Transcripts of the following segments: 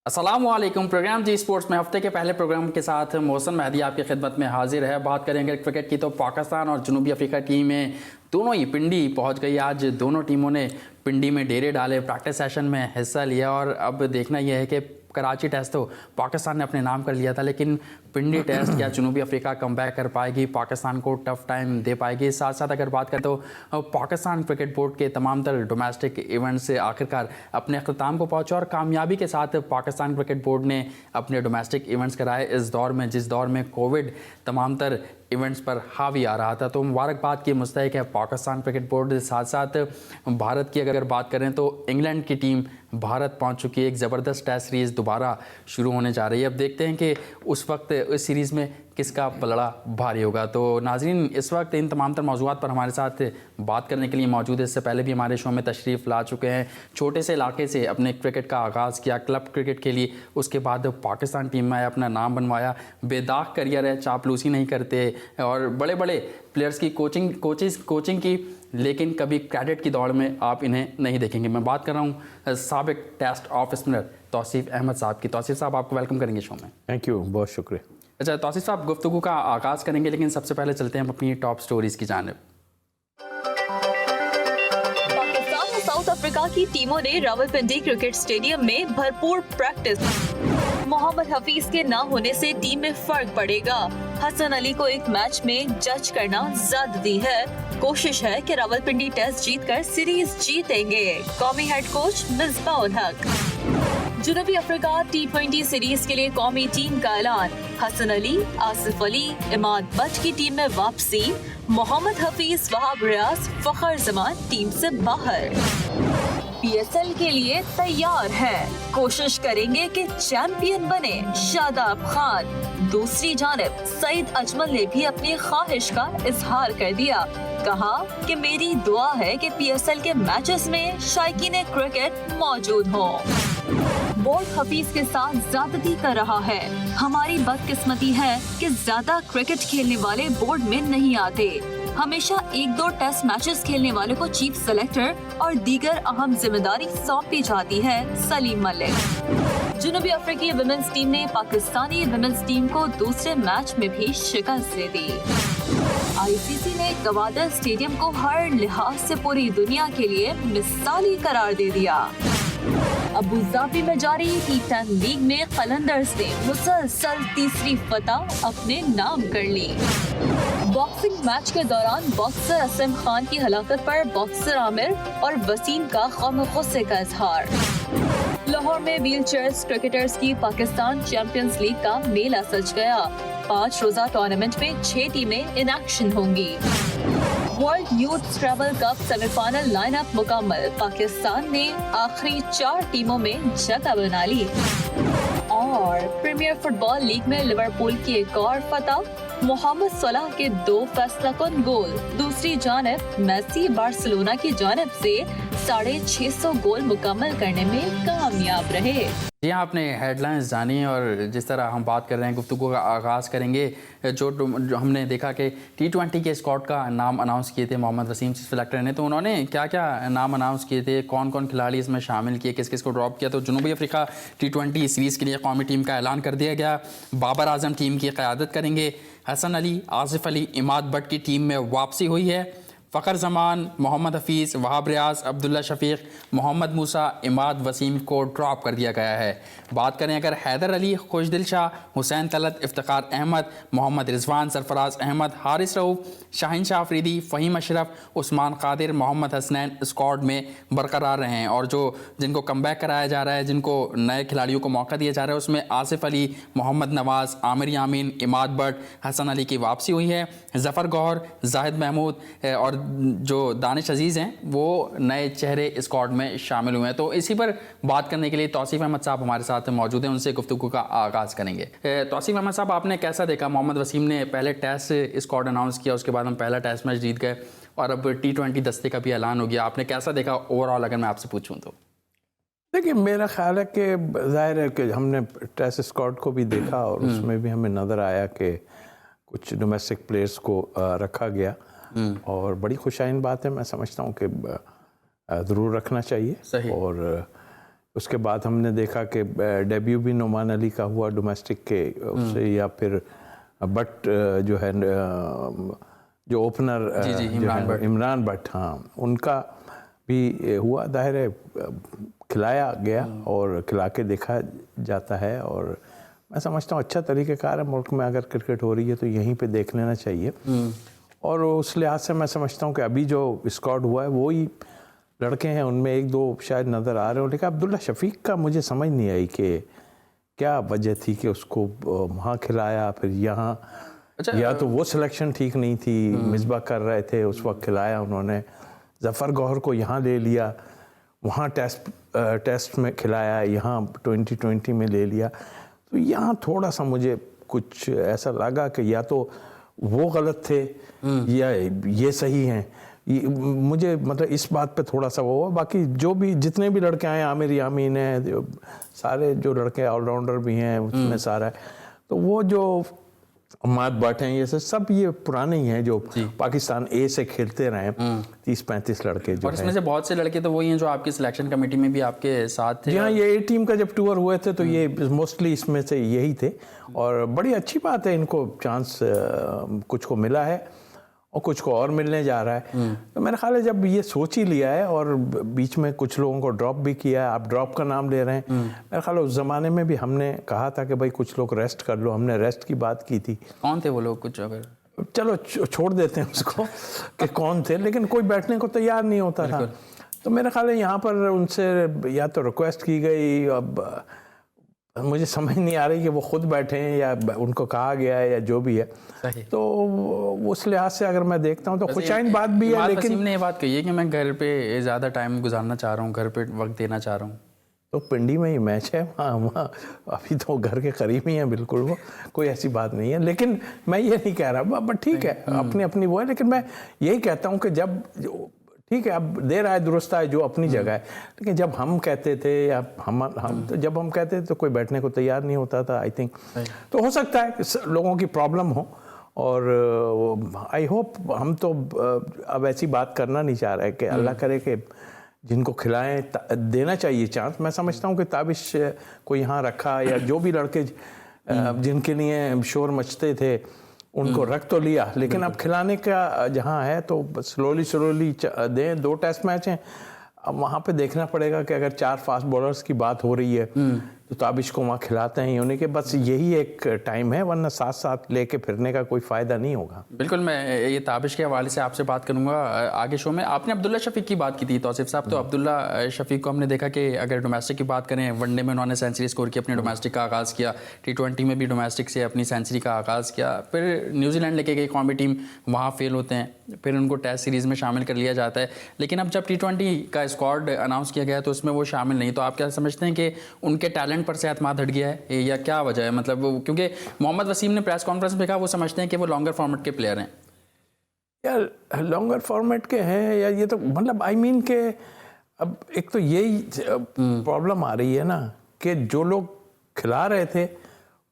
अस्सलामुअलैकुम। प्रोग्राम जी स्पोर्ट्स में हफ्ते के पहले प्रोग्राम के साथ मोहसिन मेहदी आपकी खिदमत में हाजिर है। बात करेंगे क्रिकेट की तो पाकिस्तान और जनूबी अफ्रीका टीमें दोनों ही पिंडी पहुंच गई। आज दोनों टीमों ने पिंडी में डेरे डाले, प्रैक्टिस सेशन में हिस्सा लिया और अब देखना यह है कि कराची टेस्ट तो पाकिस्तान ने अपने नाम कर लिया था, लेकिन पिंडी टेस्ट या जनूबी अफ्रीका कमबैक कर पाएगी, पाकिस्तान को टफ टाइम दे पाएगी। साथ साथ अगर बात करें तो पाकिस्तान क्रिकेट बोर्ड के तमाम तर डोमेस्टिक इवेंट्स आखिरकार अपने अख्ताम को पहुंचे और कामयाबी के साथ पाकिस्तान क्रिकेट बोर्ड ने अपने डोमेस्टिक इवेंट्स कराए इस दौर में, जिस दौर में कोविड तमाम तर इवेंट्स पर हावी आ रहा था। तो मुबारकबाद की मुस्तहिक है पाकिस्तान क्रिकेट बोर्ड। साथ साथ भारत की अगर बात करें तो इंग्लैंड की टीम भारत पहुंच चुकी है। एक ज़बरदस्त टेस्ट सीरीज़ दोबारा शुरू होने जा रही है। अब देखते हैं कि उस वक्त इस सीरीज़ में किसका पलड़ा भारी होगा। तो नाजरीन, इस वक्त इन तमाम तर मौज़ूआत पर हमारे साथ बात करने के लिए मौजूद है। इससे पहले भी हमारे शो में तशरीफ़ ला चुके हैं। छोटे से इलाके से अपने क्रिकेट का आगाज़ किया क्लब क्रिकेट के लिए, उसके बाद पाकिस्तान टीम में आया, अपना नाम बनवाया। बेदाग करियर है, चापलूसी नहीं करते और बड़े बड़े प्लेयर्स की कोचिंग की, लेकिन कभी क्रेडिट की दौड़ में आप इन्हें नहीं देखेंगे। मैं बात कर रहा हूँ साबिक test off spinner Tauseef Ahmed साहब की। तौसीफ साहब, आपको वेलकम करेंगे शो में। थैंक यू, बहुत शुक्रिया। अच्छा तौसीफ साहब, गुफ्तगू का आगाज़ करेंगे, लेकिन सबसे पहले चलते हैं हम अपनी टॉप स्टोरीज़ की जानिब। पाकिस्तान और साउथ अफ्रीका की टीमों ने रावलपिंडी क्रिकेट स्टेडियम में भरपूर प्रैक्टिस। मोहम्मद हफीज के ना होने से टीम में फर्क पड़ेगा। हसन अली को एक मैच में जज करना ज़्यादती है। कोशिश है कि रावलपिंडी टेस्ट जीतकर सीरीज जीतेंगे। कौमी हेड कोच मिसबाह उल हक। जनूबी अफ्रीका T20 सीरीज के लिए कौमी टीम का ऐलान। हसन अली, आसिफ अली, इमाद बट की टीम में वापसी। मोहम्मद हफीज, वहाब रियाज, फखर जमान टीम से बाहर। PSL के लिए तैयार है, कोशिश करेंगे कि चैंपियन बने शादाब खान। दूसरी जानिब सईद अजमल ने भी अपनी ख्वाहिश का इजहार कर दिया। कहा कि मेरी दुआ है कि PSL के मैचेस में शायकीन क्रिकेट मौजूद हो। बोर्ड हफीज के साथ ज्यादती कर रहा है। हमारी बदकिस्मती है कि ज्यादा क्रिकेट खेलने वाले बोर्ड में नहीं आते। हमेशा 1-2 टेस्ट मैचेस खेलने वालों को चीफ सेलेक्टर और दीगर अहम जिम्मेदारी सौंपी जाती है। सलीम मलिक। जनूबी अफ्रीकी विमेंस टीम ने पाकिस्तानी विमेंस टीम को दूसरे मैच में भी शिकस्त दे दी। ICC ने गवादर स्टेडियम को हर लिहाज से पूरी दुनिया के लिए मिसाली करार दे दिया। अबू धाबी में जारी T10 लीग में कलंदर्स ने मुसलसल तीसरी फतह अपने नाम कर ली। बॉक्सिंग मैच के दौरान बॉक्सर असम खान की हलाकत पर बॉक्सर आमिर और वसीम का गम गुस्से का इजहार। लाहौर में व्हीलचेयर्स क्रिकेटर्स की पाकिस्तान चैंपियंस लीग का मेला सज गया। 5 रोजा टूर्नामेंट में 6 टीमें इन एक्शन होंगी। World youth travel cup semifinal lineup मुकम्मल। पाकिस्तान ने आखिरी 4 टीमों में जगह बना ली। और प्रीमियर फुटबॉल लीग में लिवरपूल की एक और फतह। मोहम्मद सलाह के 2 फैसलाकुन गोल। दूसरी जानिब मेसी बार्सिलोना की जानिब से 650 गोल मुकम्मल करने में कामयाब रहे। जी हाँ, आपने हेडलाइंस जानी और जिस तरह हम बात कर रहे हैं, गुफ्तगू का आगाज़ करेंगे। जो हमने देखा कि T20 के स्क्वाड का नाम अनाउंस किए थे मोहम्मद वसीम सिलेक्टर ने, तो उन्होंने क्या क्या नाम अनाउंस किए थे, कौन कौन खिलाड़ी इसमें शामिल किए, किस किस को ड्रॉप किया। तो जनूबी अफ्रीका T20 सीरीज़ के लिए कौमी टीम का ऐलान कर दिया गया। बाबर आजम टीम की क़यादत करेंगे। हसन अली, आसिफ अली, इमाद बट की टीम में वापसी हुई है। फ़खर जमान, मोहम्मद हफीज़, वहाब रियाज, अब्दुल्ला शफीक, मोहम्मद मूसा, इमाद वसीम को ड्रॉप कर दिया गया है। बात करें अगर हैदर अली, खुशदिल शाह, हुसैन तलत, इफ्तिखार अहमद, मोहम्मद रिजवान, सरफराज अहमद, हारिस रऊफ़, शाहीन शाह अफरीदी, फ़हीम अशरफ, उस्मान कादिर, मोहम्मद हसनैन स्क्वाड में बरकरार रहे हैं। और जो जिनको कमबैक कराया जा रहा है, जिनको नए खिलाड़ियों को मौका दिया जा रहा है, उसमें आसिफ अली, मोहम्मद नवाज़, आमिर यामीन, इमाद बट, हसन अली की वापसी हुई है। ज़फ़र गौहर, जाहिद महमूद और जो दानिश अजीज़ हैं वो नए चेहरे स्क्वाड में शामिल हुए हैं। तो इसी पर बात करने के लिए तौसीफ अहमद साहब हमारे साथ मौजूद हैं, उनसे गुफ्तगू का आगाज़ करेंगे। तौसीफ अहमद साहब, आपने कैसा देखा? मोहम्मद वसीम ने पहले टेस्ट स्क्वाड अनाउंस किया, उसके बाद हम पहला टेस्ट मैच जीत गए और अब T20 दस्ते का भी ऐलान हो गया। आपने कैसा देखा ओवरऑल, अगर मैं आपसे पूछूँ तो? देखिए, मेरा ख्याल है कि ज़ाहिर है कि हमने टेस्ट स्क्वाड को भी देखा और उसमें भी हमें नज़र आया कि कुछ डोमेस्टिक प्लेयर्स को रखा गया और बड़ी खुशाइन बात है। मैं समझता हूँ कि ज़रूर रखना चाहिए। सही। और उसके बाद हमने देखा कि डेब्यू भी नोमान अली का हुआ डोमेस्टिक के उससे, या फिर बट जो है जो ओपनर इमरान भट्ट, हाँ, उनका भी हुआ। जाहिर है खिलाया गया और खिला के देखा जाता है, और मैं समझता हूँ अच्छा तरीक़ेकार है। मुल्क में अगर क्रिकेट हो रही है तो यहीं पे देख लेना चाहिए। और उस लिहाज से मैं समझता हूँ कि अभी जो स्क्वाड हुआ है वो ही लड़के हैं, उनमें एक दो शायद नज़र आ रहे हो। लेकिन अब्दुल्ला शफीक का मुझे समझ नहीं आई कि क्या वजह थी कि उसको वहाँ खिलाया फिर यहाँ। अच्छा, या तो वो सिलेक्शन ठीक नहीं थी, मिसबा कर रहे थे उस वक्त, खिलाया उन्होंने। जफ़र गौहर को यहाँ ले लिया, वहाँ टेस्ट में खिलाया, यहाँ 2020 में ले लिया। तो यहाँ थोड़ा सा मुझे कुछ ऐसा लगा कि या तो वो गलत थे या ये सही हैं। मुझे मतलब इस बात पे थोड़ा सा वो हुआ। बाकी जो भी जितने भी लड़के आए, आमिर यामीन है, सारे जो लड़के ऑलराउंडर भी हैं उसमें सारा है। तो वो जो अम्माद भट्ट हैं, ये सब ये पुराने ही हैं जो पाकिस्तान ए से खेलते रहे, 30-35 लड़के जो और इसमें से बहुत से लड़के तो वही हैं जो आपकी सिलेक्शन कमेटी में भी आपके साथ थे। जी हाँ, ये ए टीम का जब टूर हुए थे तो ये मोस्टली इसमें से यही थे। और बड़ी अच्छी बात है, इनको चांस कुछ को मिला है और कुछ को और मिलने जा रहा है। तो मेरा ख्याल है जब ये सोच ही लिया है और बीच में कुछ लोगों को ड्रॉप भी किया है, आप ड्रॉप का नाम ले रहे हैं। मेरा ख्याल है उस ज़माने में भी हमने कहा था कि भाई कुछ लोग रेस्ट कर लो, हमने रेस्ट की बात की थी। कौन थे वो लोग, कुछ अगर चलो छोड़ देते हैं उसको कि कौन थे, लेकिन कोई बैठने को तैयार नहीं होता था। तो मेरा ख्याल है यहाँ पर उनसे या तो रिक्वेस्ट की गई, अब मुझे समझ नहीं आ रही कि वो खुद बैठे हैं या उनको कहा गया है या जो भी है। तो उस लिहाज से अगर मैं देखता हूँ तो खुशाइन बात भी है। लेकिन ने ये बात कही है कि मैं घर पे ज़्यादा टाइम गुजारना चाह रहा हूँ, घर पे वक्त देना चाह रहा हूँ। तो पिंडी में ही मैच है, वहाँ अभी तो घर के करीब ही है बिल्कुल, वो कोई ऐसी बात नहीं है। लेकिन मैं ये नहीं कह रहा, बट ठीक है, अपनी अपनी वो है। लेकिन मैं यही कहता हूँ कि जब ठीक है अब दे रहा है, दुरुस्त है, जो अपनी जगह है। लेकिन जब हम कहते थे या हम तो जब हम कहते थे तो कोई बैठने को तैयार नहीं होता था, आई थिंक। तो हो सकता है लोगों की प्रॉब्लम हो, और आई होप, हम तो अब ऐसी बात करना नहीं चाह रहे कि अल्लाह करे कि जिनको खिलाएं देना चाहिए चांस। मैं समझता हूँ कि ताबिश को यहाँ रखा, या जो भी लड़के जिनके लिए शोर मचते थे उनको रख तो लिया, लेकिन अब खिलाने का जहाँ है तो स्लोली दें। 2 टेस्ट मैच हैं, अब वहाँ पे देखना पड़ेगा कि अगर 4 फास्ट बॉलर्स की बात हो रही है तो ताबिश को वहाँ खिलाते हैं उन्हीं के, बस यही एक टाइम है, वरना साथ साथ लेके फिरने का कोई फ़ायदा नहीं होगा। बिल्कुल, मैं ये ताबिश के हवाले से आपसे बात करूंगा आगे शो में। आपने अब्दुल्ला शफीक की बात की थी तौसीफ साहब, तो अब्दुल्ला शफीक को हमने देखा कि अगर डोमेस्टिक की बात करें, वनडे में उन्होंने सेंचुरी स्कोर की, अपने डोमेस्टिक का आगाज़ किया, T20 में भी डोमेस्टिक से अपनी सेंचुरी का आगाज़ किया। फिर न्यूजीलैंड लेके गई कौमी टीम, वहाँ फेल होते हैं, फिर उनको टेस्ट सीरीज़ में शामिल कर लिया जाता है। लेकिन अब जब T20 का स्क्वाड अनाउंस किया गया तो उसमें वो शामिल नहीं। तो आप क्या समझते हैं कि उनके टैलेंट पर से एतमाद हट गया है या क्या वजह है? मतलब वो, क्योंकि मोहम्मद वसीम ने प्रेस कॉन्फ्रेंस में कहा वो समझते हैं कि वो लॉन्गर फॉर्मेट के प्लेयर हैं। यार लॉन्गर फॉर्मेट के हैं या ये तो मतलब आई मीन के अब एक तो यही प्रॉब्लम आ रही है ना कि जो लोग खिला रहे थे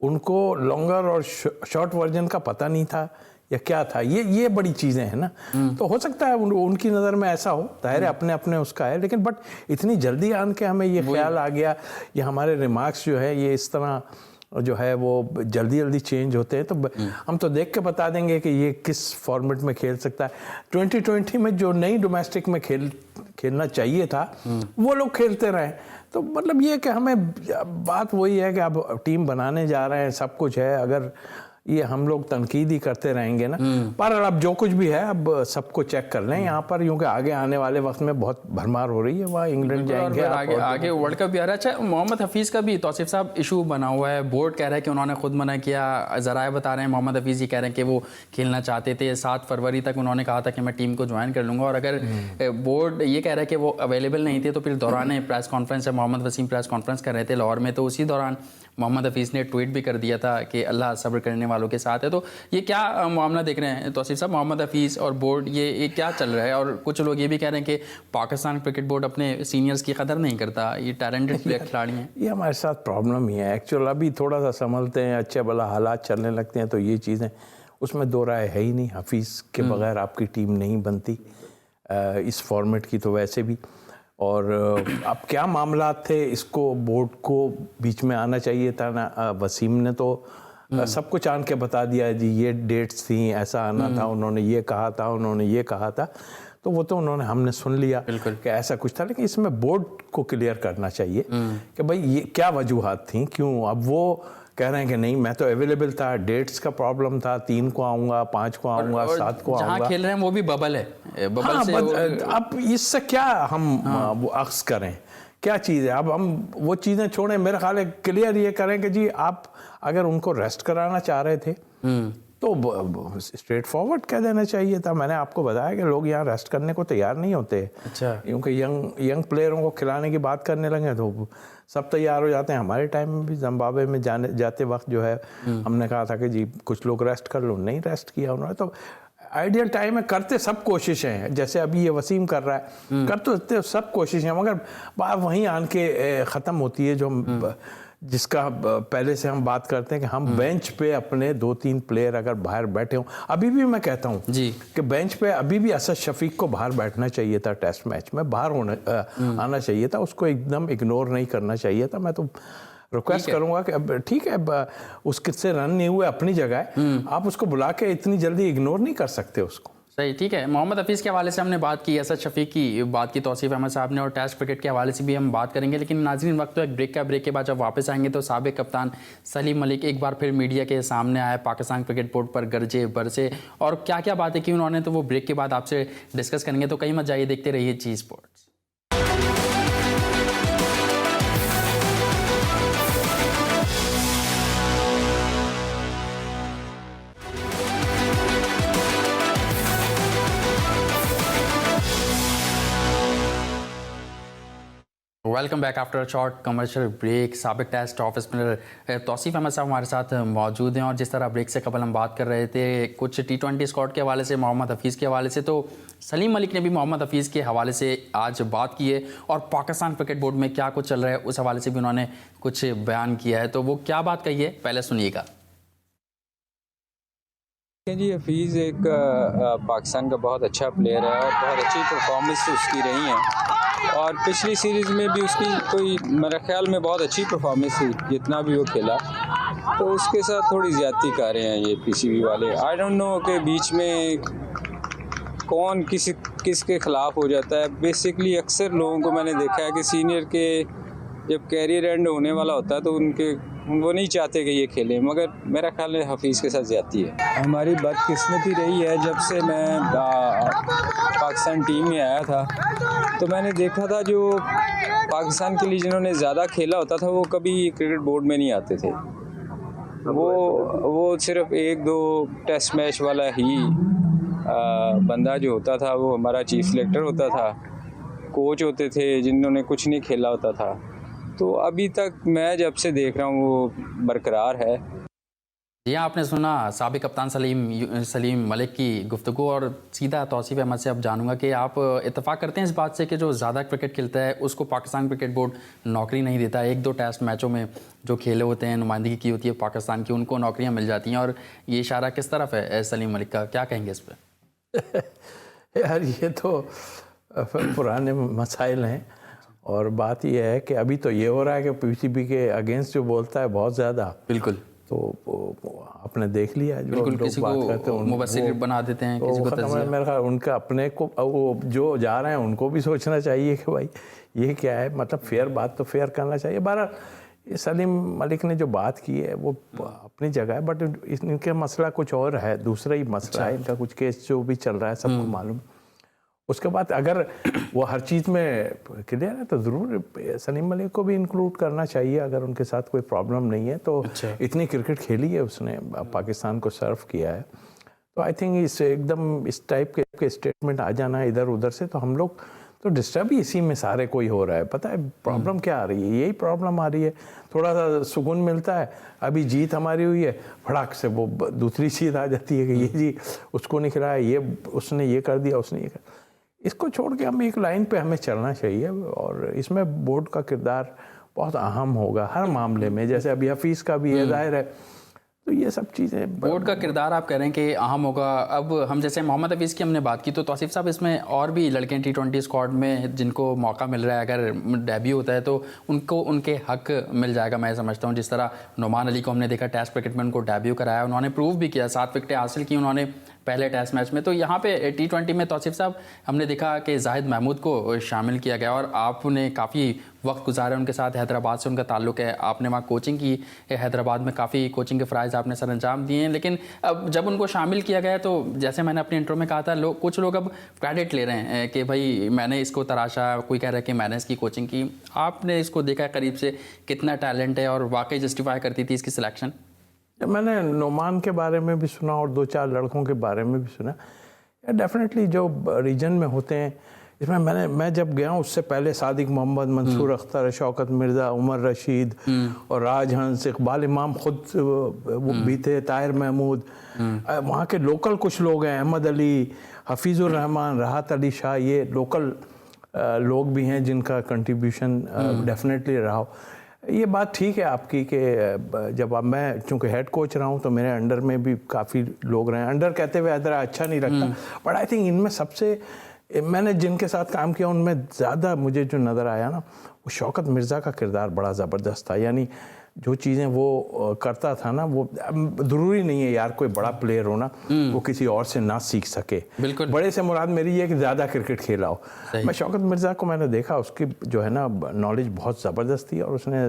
उनको लॉन्गर और शॉर्ट वर्जन का पता नहीं था या क्या था, ये बड़ी चीज़ें हैं ना। तो हो सकता है उनकी नज़र में ऐसा हो, जाहिर है अपने अपने उसका है। लेकिन बट इतनी जल्दी आन के हमें ये ख्याल आ गया, ये हमारे रिमार्क्स जो है ये इस तरह जो है वो जल्दी चेंज होते हैं। तो हम तो देख के बता देंगे कि ये किस फॉर्मेट में खेल सकता है। 2020 में जो नई डोमेस्टिक में खेलना चाहिए था वो लोग खेलते रहे। तो मतलब ये कि हमें बात वही है कि अब टीम बनाने जा रहे हैं, सब कुछ है, अगर ये हम लोग तनकीद ही करते रहेंगे ना। पर अब जो कुछ भी है अब सबको चेक कर लें यहाँ पर, क्योंकि आगे आने वाले वक्त में बहुत भरमार हो रही है, वहाँ इंग्लैंड जाएंगे, आगे वर्ल्ड कप भी आ रहा है। अच्छा, मोहम्मद हफीज़ का भी तौसीफ साहब इशू बना हुआ है, बोर्ड कह रहा है कि उन्होंने खुद मना किया, ज़राए बता रहे हैं मोहम्मद हफीज़ ये कह रहे हैं कि वो खेलना चाहते थे, 7 फरवरी तक उन्होंने कहा था कि मैं टीम को ज्वाइन कर लूँगा, और अगर बोर्ड ये कह रहा है कि वो अवेलेबल नहीं थे तो फिर दौरान प्रेस कॉन्फ्रेंस है, मोहम्मद वसीम प्रेस कॉन्फ्रेंस कर रहे थे लाहौर में, तो उसी दौरान मोहम्मद हफीज़ ने ट्वीट भी कर दिया था कि अल्लाह सब्र करने वालों के साथ है। तो ये क्या मामला देख रहे हैं तौसीफ साहब, मोहम्मद हफीज़ और बोर्ड ये क्या चल रहा है? और कुछ लोग ये भी कह रहे हैं कि पाकिस्तान क्रिकेट बोर्ड अपने सीनियर्स की कदर नहीं करता, ये टैलेंटेड प्लेयर खिलाड़ी हैं। ये हमारे साथ प्रॉब्लम ही है एक्चुअल। अभी थोड़ा सा संभलते हैं, अच्छे भला हालात चलने लगते हैं तो ये चीज़ें, उसमें दो राय है ही नहीं। हफीज़ के बगैर आपकी टीम नहीं बनती इस फॉर्मेट की तो वैसे भी। और अब क्या मामला थे, इसको बोर्ड को बीच में आना चाहिए था ना। वसीम ने तो सब कुछ आन के बता दिया जी, ये डेट्स थी, ऐसा आना था, उन्होंने ये कहा था, उन्होंने ये कहा था, तो वो तो हमने सुन लिया कि ऐसा कुछ था। लेकिन इसमें बोर्ड को क्लियर करना चाहिए कि भाई ये क्या वजूहात थी, क्यों। अब वो कह रहे हैं कि नहीं मैं तो अवेलेबल था, डेट्स का प्रॉब्लम था, 3 को आऊँगा, 5 को आऊँगा, 7 को आऊँगा। जहाँ खेल रहे हैं वो भी बबल है, बबल से अब इससे क्या हम वो अक्स करें, क्या चीज़ है। अब हम वो चीज़ें छोड़ें, मेरा ख्याल है क्लियर ये करें कि जी आप अगर उनको रेस्ट कराना चाह रहे थे तो स्ट्रेट फॉरवर्ड कह देना चाहिए था। मैंने आपको बताया कि लोग यहाँ रेस्ट करने को तैयार नहीं होते। अच्छा। क्योंकि यंग प्लेयरों को खिलाने की बात करने लगे तो सब तैयार हो जाते हैं। हमारे टाइम में भी जिम्बाब्वे में जाते वक्त जो है हमने कहा था कि जी कुछ लोग रेस्ट कर लो, नहीं रेस्ट किया उन्होंने। तो आइडियल टाइम है, करते सब कोशिशें हैं, जैसे अभी ये वसीम कर रहा है, करते सब कोशिशें, मगर बात वहीं आन के ख़त्म होती है जो जिसका पहले से हम बात करते हैं कि हम बेंच पे अपने 2-3 प्लेयर अगर बाहर बैठे हों। अभी भी मैं कहता हूँ कि बेंच पे अभी भी असद शफीक को बाहर बैठना चाहिए था, टेस्ट मैच में बाहर आना चाहिए था, उसको एकदम इग्नोर नहीं करना चाहिए था। मैं तो रिक्वेस्ट करूंगा कि अब ठीक है, उसके से रन नहीं हुए अपनी जगह, आप उसको बुला के इतनी जल्दी इग्नोर नहीं कर सकते उसको। सही, ठीक है। मोहम्मद हफीज़ के हवाले से हमने बात की, असद शफीक की बात की तौसीफ अहमद साहब ने, और टेस्ट क्रिकेट के हवाले से भी हम बात करेंगे। लेकिन नाज़रीन वक्त तो एक ब्रेक के बाद जब वापस आएंगे तो साबिक कप्तान सलीम मलिक एक बार फिर मीडिया के सामने आए, पाकिस्तान क्रिकेट बोर्ड पर गरजे बरसे और क्या क्या बातें की उन्होंने, तो वो ब्रेक के बाद आपसे डिस्कस करेंगे। तो कहीं मत जाइए, देखते रहिए Zee sports. Welcome back after a short commercial break. साबिक test off spinner Tauseef Ahmed साहब हमारे साथ मौजूद हैं, और जिस तरह ब्रेक से कबल हम बात कर रहे थे कुछ T20 स्क्वाड के हवाले से, मोहम्मद हफीज़ के हवाले से, तो सलीम मलिक ने भी मोहम्मद हफीज़ के हवाले से आज बात की है, और पाकिस्तान क्रिकेट बोर्ड में क्या कुछ चल रहा है उस हवाले से भी उन्होंने कुछ बयान किया है। तो वो क्या बात कही है, पहले सुनिएगा। जी, हफीज़ एक पाकिस्तान का बहुत अच्छा प्लेयर है और बहुत अच्छी परफॉर्मेंस उसकी रही है, और पिछली सीरीज़ में भी उसकी कोई मेरे ख्याल में बहुत अच्छी परफॉर्मेंस थी, जितना भी वो खेला। तो उसके साथ थोड़ी ज़्यादती कर रहे हैं ये PCB वाले। आई डोंट नो कि बीच में कौन किसके ख़िलाफ़ हो जाता है। बेसिकली अक्सर लोगों को मैंने देखा है कि सीनियर के जब कैरियर एंड होने वाला होता है तो वो नहीं चाहते कि ये खेलें, मगर मेरा ख्याल है हफीज़ के साथ ज़्यादती है। हमारी बदकिस्मती रही है, जब से मैं पाकिस्तान टीम में आया था तो मैंने देखा था जो पाकिस्तान के लिए जिन्होंने ज़्यादा खेला होता था वो कभी क्रिकेट बोर्ड में नहीं आते थे। वो सिर्फ 1-2 टेस्ट मैच वाला ही बंदा जो होता था वो हमारा चीफ सिलेक्टर होता था, कोच होते थे जिन्होंने कुछ नहीं खेला होता था। तो अभी तक मैं जब से देख रहा हूँ वो बरकरार है। जी, आपने सुना साबिक कप्तान सलीम मलिक की गुफ्तगू, और सीधा तौसीफ अहमद से अब जानूंगा कि आप इत्तेफाक करते हैं इस बात से कि जो ज़्यादा क्रिकेट खेलता है उसको पाकिस्तान क्रिकेट बोर्ड नौकरी नहीं देता। 1-2 टेस्ट मैचों में जो खेले होते हैं, नुमाइंदगी की होती है पाकिस्तान की, उनको नौकरियां मिल जाती हैं, और ये इशारा किस तरफ है सलीम मलिक का, क्या कहेंगे इस पर? यार ये तो पुराने मसाइल हैं, और बात यह है कि अभी तो ये हो रहा है कि PCB के अगेंस्ट जो बोलता है बहुत ज़्यादा, बिल्कुल, तो आपने देख लिया जो बिल्कुल, लोग किसी बात को करते हैं मुबस्सिर बना देते हैं, किसी को तज़किया। मेरा ख्याल उनका अपने को, वो जो जा रहे हैं उनको भी सोचना चाहिए कि भाई ये क्या है, मतलब फेयर बात तो फेयर करना चाहिए। बहरहाल सलीम मलिक ने जो बात की है वो अपनी जगह है, बट इनका मसला कुछ और है, दूसरा ही मसला है इनका। कुछ केस जो भी चल रहा है सबको मालूम। उसके बाद अगर वो हर चीज़ में क्लियर है तो ज़रूर सलीम मलिक को भी इंक्लूड करना चाहिए, अगर उनके साथ कोई प्रॉब्लम नहीं है तो। इतनी क्रिकेट खेली है उसने, पाकिस्तान को सर्व किया है, तो आई थिंक इस टाइप के स्टेटमेंट आ जाना इधर उधर से, तो हम लोग तो डिस्टर्ब ही इसी में सारे कोई हो रहा है। पता है प्रॉब्लम क्या आ रही है, यही प्रॉब्लम आ रही है। थोड़ा सा सुकून मिलता है, अभी जीत हमारी हुई है, फटाक से वो दूसरी चीज़ आ जाती है कि ये जी उसको नहीं खिलाया, ये उसने ये कर दिया, उसने ये कर। इसको छोड़ के हम एक लाइन पे हमें चलना चाहिए, और इसमें बोर्ड का किरदार बहुत अहम होगा हर मामले में। जैसे अभी हफीज़ का भी है, जाहिर है, तो तो ये सब चीज़ें बोर्ड का किरदार आप कह रहे हैं कि अहम होगा। अब हम जैसे मोहम्मद हफीज़ की हमने बात की, तो तौसीफ साहब इसमें और भी लड़के T20 स्क्वाड में जिनको मौका मिल रहा है, अगर डेब्यू होता है तो उनको उनके हक मिल जाएगा। मैं समझता हूँ जिस तरह नुमान अली को हमने देखा टेस्ट क्रिकेट में उनको डेब्यू कराया, उन्होंने प्रूव भी किया, 7 विकेटें हासिल की उन्होंने पहले टेस्ट मैच में। तो यहाँ पे T20 में तौसीफ साहब हमने देखा कि जाहिद महमूद को शामिल किया गया और आपने काफ़ी वक्त गुजारा उनके साथ, हैदराबाद से उनका ताल्लुक है, आपने वहाँ कोचिंग की, हैदराबाद में काफ़ी कोचिंग के फ़राइज़ आपने सर अंजाम दिए हैं। लेकिन अब जब उनको शामिल किया गया तो जैसे मैंने अपने इंट्रो में कहा था, कुछ लोग अब क्रेडिट ले रहे हैं कि भाई मैंने इसको तराशा, कोई कह रहा है कि मैंने इसकी कोचिंग की। आपने इसको देखा करीब से, कितना टैलेंट है और वाकई जस्टिफाई करती थी इसकी सिलेक्शन? मैंने नोमान के बारे में भी सुना और 2-4 लड़कों के बारे में भी सुना। डेफिनेटली जो रीजन में होते हैं, इसमें मैं जब गया हूँ उससे पहले सादिक मोहम्मद, मंसूर अख्तर, शौकत मिर्ज़ा, उमर रशीद और राजहंस, इकबाल इमाम खुद वो भी थे, ताहिर महमूद, वहाँ के लोकल कुछ लोग हैं, अहमद अली, हफीज़ुर रहमान, राहत अली शाह, ये लोकल लोग भी हैं जिनका कंट्रीब्यूशन डेफिनेटली रहा हो। ये बात ठीक है आपकी कि जब अब मैं चूँकि हेड कोच रहा हूँ तो मेरे अंडर में भी काफ़ी लोग रहे हैं। अंडर कहते हुए ज़रा अच्छा नहीं लगता, बट आई थिंक इनमें सबसे, मैंने जिनके साथ काम किया उनमें ज़्यादा मुझे जो नज़र आया ना, वो शौकत मिर्ज़ा का किरदार बड़ा ज़बरदस्त था। यानी जो चीज़ें वो करता था ना, वो ज़रूरी नहीं है यार कोई बड़ा प्लेयर हो ना वो किसी और से ना सीख सके। बिल्कुल, बड़े से मुराद मेरी ये कि ज़्यादा क्रिकेट खेला हो। मैं शौकत मिर्ज़ा को मैंने देखा, उसकी जो है ना नॉलेज बहुत ज़बरदस्त थी और उसने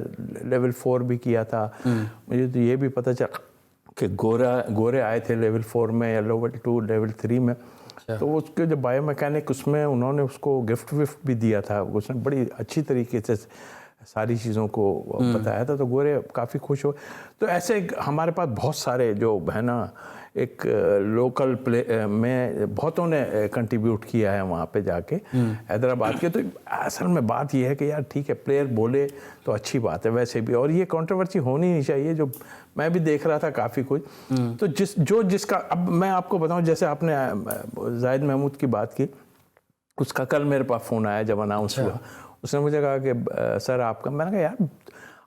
लेवल 4 भी किया था। मुझे तो ये भी पता चला कि गोरे आए थे लेवल 4 में या लेवल 2, लेवल 3 में। तो उसके जो बायो मैकेनिक, उसमें उन्होंने उसको गिफ्ट भी दिया था, उसने बड़ी अच्छी तरीके से सारी चीज़ों को बताया था, तो गोरे काफ़ी खुश हो। तो ऐसे हमारे पास बहुत सारे जो है ना, एक लोकल प्ले में बहुतों ने कंट्रीब्यूट किया है वहाँ पे जाके हैदराबाद के। तो असल में बात यह है कि यार ठीक है, प्लेयर बोले तो अच्छी बात है वैसे भी, और ये कंट्रोवर्सी होनी नहीं चाहिए। जो मैं भी देख रहा था काफ़ी कुछ, तो जिसका, अब मैं आपको बताऊँ, जैसे आपने जाहिद महमूद की बात की, उसका कल मेरे पास फ़ोन आया जब अनाउंस हुआ। उसने मुझे कहा कि सर आपका, मैंने कहा यार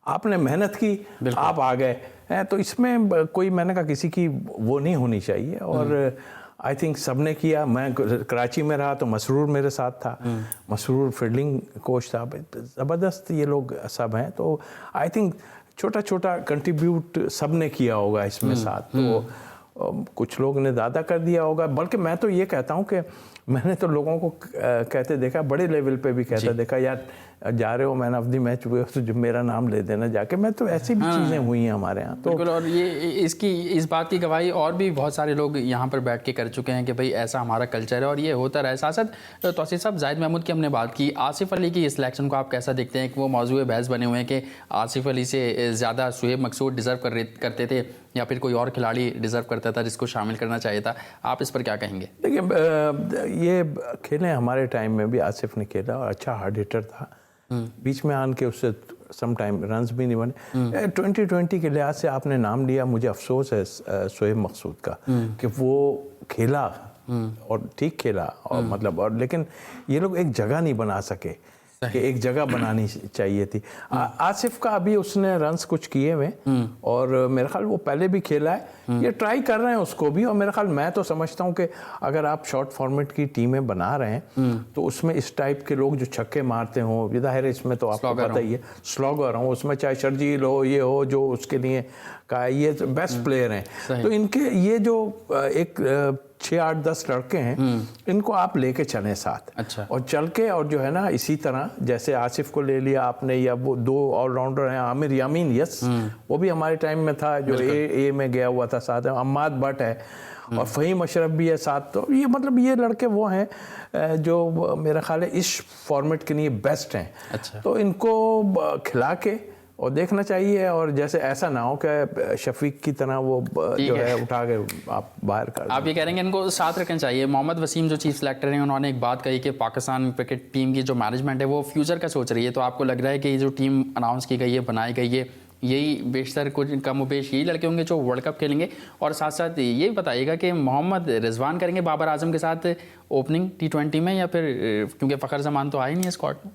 आपने मेहनत की, आप आ गए हैं, तो इसमें कोई, मैंने कहा किसी की वो नहीं होनी चाहिए। और आई थिंक सबने किया। मैं कराची में रहा तो मसरूर मेरे साथ था, मसरूर फील्डिंग कोच था, ज़बरदस्त ये लोग सब हैं। तो आई थिंक छोटा छोटा कंट्रीब्यूट सबने किया होगा इसमें साथ। तो कुछ लोग ने ज़्यादा कर दिया होगा, बल्कि मैं तो ये कहता हूँ कि मैंने तो लोगों को कहते देखा, बड़े लेवल पे भी कहते देखा, यार जा रहे हो मैन ऑफ द मैच हुए तो जो मेरा नाम ले देना जाके। मैं तो ऐसी भी चीज़ें हुई हैं हमारे यहाँ। तो बिल्कुल, और ये इस बात की गवाही और भी बहुत सारे लोग यहाँ पर बैठ के कर चुके हैं कि भाई ऐसा हमारा कल्चर है और ये होता रहे। साथ साथ तौसीफ साहब, जाहिद महमूद की हमने बात की, आसिफ अली की सिलेक्शन को आप कैसा देखते हैं कि वो मौजूद बहस बने हुए हैं कि आसिफ अली से ज़्यादा शुएब मकसूद डिज़र्व करते थे या फिर कोई और खिलाड़ी डिज़र्व करता था जिसको शामिल करना चाहिए था? आप इस पर क्या कहेंगे? देखिए, ये खेले हमारे टाइम में भी आसिफ ने खेला और अच्छा हार्ड हिटर था। बीच में आन के उससे सम टाइम रन्स भी नहीं बने। 2020 के लिहाज से आपने नाम लिया, मुझे अफसोस है शुएब मकसूद का कि वो खेला और ठीक खेला और मतलब, और लेकिन ये लोग एक जगह नहीं बना सके कि एक जगह बनानी चाहिए थी। आसिफ का अभी उसने रन्स कुछ किए हुए और मेरे ख्याल वो पहले भी खेला है, ये ट्राई कर रहे हैं उसको भी। और मेरे ख्याल, मैं तो समझता हूँ कि अगर आप शॉर्ट फॉर्मेट की टीमें बना रहे हैं तो उसमें इस टाइप के लोग जो छक्के मारते हों, जाहिर है इसमें तो आपको पता ही है, स्लॉगर हो, उसमें चाहे शर्जील हो, ये हो, जो उसके लिए का ये बेस्ट प्लेयर हैं। तो इनके ये जो एक 6-8-10 लड़के हैं, इनको आप लेके चलें साथ। अच्छा। और चल के, और जो है ना इसी तरह जैसे आसिफ को ले लिया आपने, या वो 2 ऑलराउंडर हैं, आमिर यामीन, यस वो भी हमारे टाइम में था जो ए में गया हुआ था साथ, अम्माद भट्ट है और फ़हीम अशरफ भी है साथ। तो ये मतलब ये लड़के वो हैं जो मेरा ख्याल है इस फॉर्मेट के लिए बेस्ट हैं। अच्छा। तो इनको खिला के और देखना चाहिए, और जैसे ऐसा ना हो कि शफीक की तरह वो जो है उठा के आप बाहर कर। आप ये कह रहे हैं कि इनको साथ रखना चाहिए। मोहम्मद वसीम जो चीफ सेलेक्टर हैं, उन्होंने एक बात कही कि पाकिस्तान क्रिकेट टीम की जो मैनेजमेंट है वो फ्यूचर का सोच रही है। तो आपको लग रहा है कि ये जो टीम अनाउंस की गई है, बनाई गई है, यही बेशतर कुछ कम बेश यही लड़के होंगे जो वर्ल्ड कप खेलेंगे? और साथ साथ ये भी बताइएगा कि मोहम्मद रिजवान करेंगे बाबर आजम के साथ ओपनिंग T20 में, या फिर क्योंकि फ़खर जमान तो आए नहीं है स्क्वाड में?